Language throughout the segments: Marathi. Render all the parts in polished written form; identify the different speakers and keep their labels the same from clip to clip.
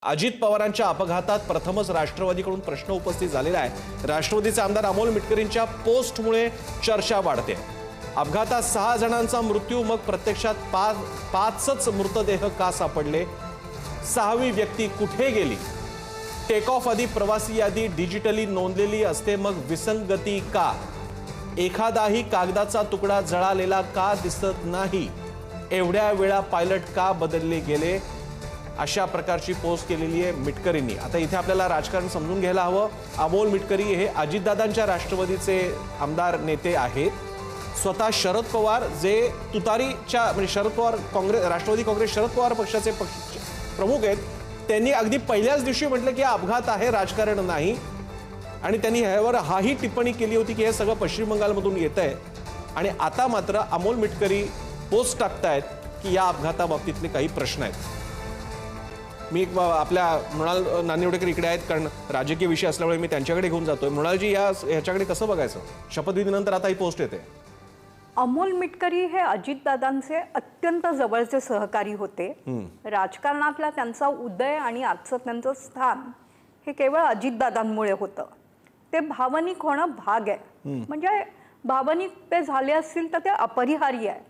Speaker 1: अजित पवारांच्या अपघातात प्रथमच राष्ट्रवादीकडून प्रश्न उपस्थित झालेला आहे। राष्ट्रवादीचे आमदार अमोल मिटकरींच्या पोस्टमुळे चर्चा वाढते। अपघातात 6 जणांचा मृत्यू, मग प्रत्यक्षात 5च मृतदेह का सापडले? 6वी व्यक्ती कुठे गेली? टेक ऑफ आधी प्रवासी यादी डिजिटली नोंदलेली असते, मग विसंगती का? एखादाही कागदाचा तुकडा जळालेला का दिसत नाही? एवढ्या वेळा पायलट का बदलले गेले? अशा प्रकारची पोस्ट केलेली आहे मिटकरींनी। आता इथे आपल्याला राजकारण समजून घ्यायला हवं। अमोल मिटकरी हे अजितदादांच्या राष्ट्रवादीचे आमदार नेते आहेत। स्वतः शरद पवार जे तुतारीच्या म्हणजे शरद पवार काँग्रेस राष्ट्रवादी काँग्रेस शरद पवार पक्षाचे प्रमुख आहेत, त्यांनी अगदी पहिल्याच दिवशी म्हटलं की अपघात आहे, राजकारण नाही। आणि त्यांनी ह्यावर हाही टिप्पणी केली होती की हे सगळं पश्चिम बंगालमधून येतंय। आणि आता मात्र अमोल मिटकरी पोस्ट टाकतायत की या अपघाताबाबतीतले काही प्रश्न आहेत। मी आपल्या मृणाल नानिवडेकर इकडे आहेत, कारण राजकीय विषय असल्यामुळे मी त्यांच्याकडे घेऊन जातोय। मृणालजी, ह्याच्याकडे कसं बघायचं? शपथविधीनंतर आता ही पोस्ट येते।
Speaker 2: अमोल मिटकरी हे अजितदादांचे अत्यंत जवळचे सहकारी होते। राजकारणातला त्यांचा उदय आणि आजचं त्यांचं स्थान हे केवळ अजितदादांमुळे होतं। ते भावनिक होणं भाग आहे, म्हणजे भावनिक ते झाले असतील तर ते अपरिहार्य आहे।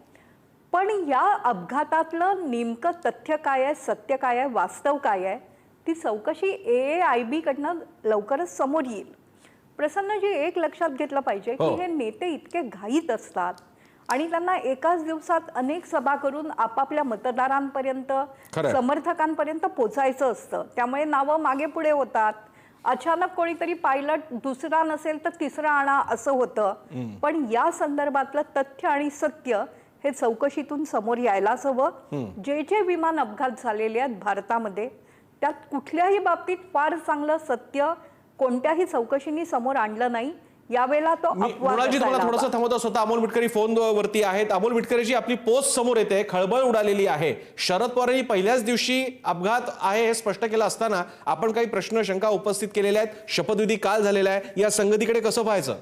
Speaker 2: पण या अपघातातलं नेमकं तथ्य काय आहे, सत्य काय आहे, वास्तव काय आहे, ती चौकशी AAIB कडनं लवकरच समोर येईल। प्रसन्नजी, एक लक्षात घेतलं पाहिजे की हे नेते इतके घाईत असतात आणि त्यांना एकाच दिवसात अनेक सभा करून आपापल्या मतदारांपर्यंत, समर्थकांपर्यंत पोचायचं असतं। त्यामुळे नावं मागे पुढे होतात। अचानक कोणीतरी पायलट दुसरा नसेल तर तिसरा आणा असं होतं। पण या संदर्भातलं तथ्य आणि सत्य हे चौकशीतून समोर यायलाच हवं। जे विमान अपघात झालेले आहेत भारतामध्ये, त्यात कुठल्याही बाबतीत फार चांगलं सत्य कोणत्याही चौकशीने समोर आणलं नाही। यावेळेला तो
Speaker 1: मृणालजी, तुम्हाला थोडंसं थांबवतो। स्वतः अमोल मिटकरी फोनवरती आहेत। अमोल मिटकरीची आपली पोस्ट समोर येते, खळबळ उडालेली आहे। शरद पवारांनी पहिल्याच दिवशी अपघात आहे हे स्पष्ट केलं असताना आपण काही प्रश्न शंका उपस्थित केलेल्या आहेत। शपथविधी काल झालेला आहे, या संगतीकडे कसं पाहायचं?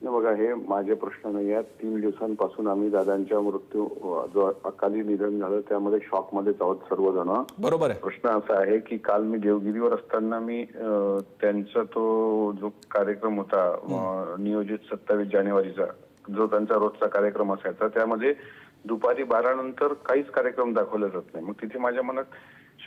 Speaker 3: बघा, हे माझे प्रश्न नाही आहेत। 3 दिवसांपासून आम्ही दादांच्या मृत्यू जो अकाली निधन झालं त्यामध्ये शॉक मध्ये आहोत सर्वजण।
Speaker 1: बरोबर आहे।
Speaker 3: प्रश्न असा आहे की काल मी देवगिरीवर असताना मी त्यांचा तो जो कार्यक्रम होता नियोजित 27 जानेवारीचा, जो त्यांचा रोजचा कार्यक्रम असायचा, त्यामध्ये दुपारी 12 नंतर काहीच कार्यक्रम दाखवला जात नाही। मग तिथे माझ्या मनात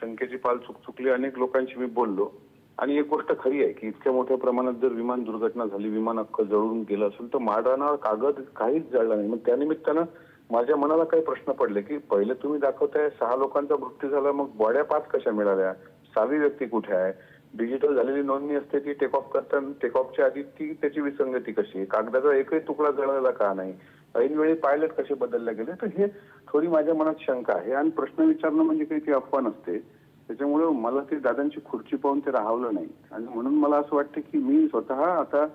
Speaker 3: शंकेची पाल चुकचुकली। अनेक लोकांशी मी बोललो आणि एक गोष्ट खरी आहे की इतक्या मोठ्या प्रमाणात जर विमान दुर्घटना झाली, विमान अख्खं जळून गेलं असेल तर माडाना कागद काहीच जळला नाही। मग त्यानिमित्तानं माझ्या मनाला काही प्रश्न पडले की पहिले तुम्ही दाखवताय 6 लोकांचा मृत्यू झाला, मग बॉड्या 5 कशा मिळाल्या? 6वी व्यक्ती कुठे आहे? डिजिटल झालेली नोंदणी असते ती टेक ऑफ करताना, टेक ऑफच्या आधी ती त्याची विसंगती कशी आहे? कागदाचा एकही तुकडा जळालेला का नाही? ऐनवेळी पायलट कसे बदलले गेले? तर हे थोडी माझ्या मनात शंका आहे। आणि प्रश्न विचारणं म्हणजे काही ती अफवा नसते। त्याच्यामुळे मला ती दादांची खुर्ची पाहून ते राहवलं नाही। आणि म्हणून मला असं वाटतं की मी स्वतः आता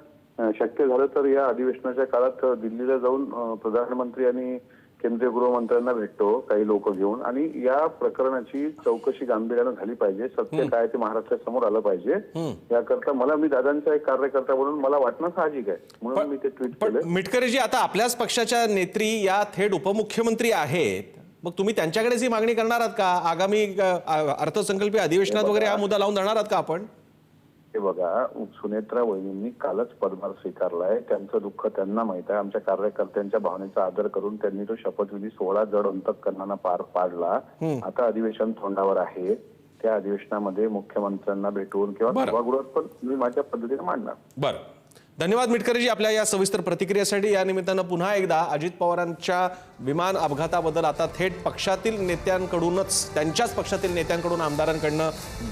Speaker 3: शक्य झालं तर या अधिवेशनाच्या काळात दिल्लीला जाऊन प्रधानमंत्री आणि केंद्रीय गृहमंत्र्यांना भेटतो, काही लोक घेऊन, आणि या प्रकरणाची चौकशी गांभीर्यानं झाली पाहिजे। सत्य काय ते महाराष्ट्रासमोर आलं पाहिजे। याकरता मी दादांचा एक कार्यकर्ता म्हणून मला वाटणं साहजिक आहे, म्हणून मी ते ट्विट केलं।
Speaker 1: मिटकरीजी, आता आपल्याच पक्षाच्या नेत्री या थेट उपमुख्यमंत्री आहेत, मग तुम्ही त्यांच्याकडेच ही मागणी करणार आहात का? आगामी अर्थसंकल्पीय अधिवेशनात वगैरे हा मुद्दा लावून धरणार आहात का आपण?
Speaker 3: हे बघा, सुनेत्रा वहिनींनी कालच पदभार स्वीकारलाय। त्यांचं दुःख त्यांना माहित आहे। आमच्या कार्यकर्त्यांच्या भावनेचा आदर करून त्यांनी तो शपथविधी 16 जड अंतःकरणानं पार पाडला। आता अधिवेशन तोंडावर आहे। त्या अधिवेशनामध्ये मुख्यमंत्र्यांना भेटून किंवा सभागृहात पण मी माझ्या पद्धतीने मांडणार।
Speaker 1: बरं, धन्यवाद मिटकरीजी आपल्या या सविस्तर प्रतिक्रियेसाठी। या निमित्तानं पुन्हा एकदा अजित पवारांच्या विमान अपघाताबद्दल आता थेट पक्षातील नेत्यांकडूनच, त्यांच्याच पक्षातील नेत्यांकडून, आमदारांकडून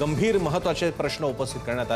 Speaker 1: गंभीर महत्त्वाचे प्रश्न उपस्थित करण्यात आले।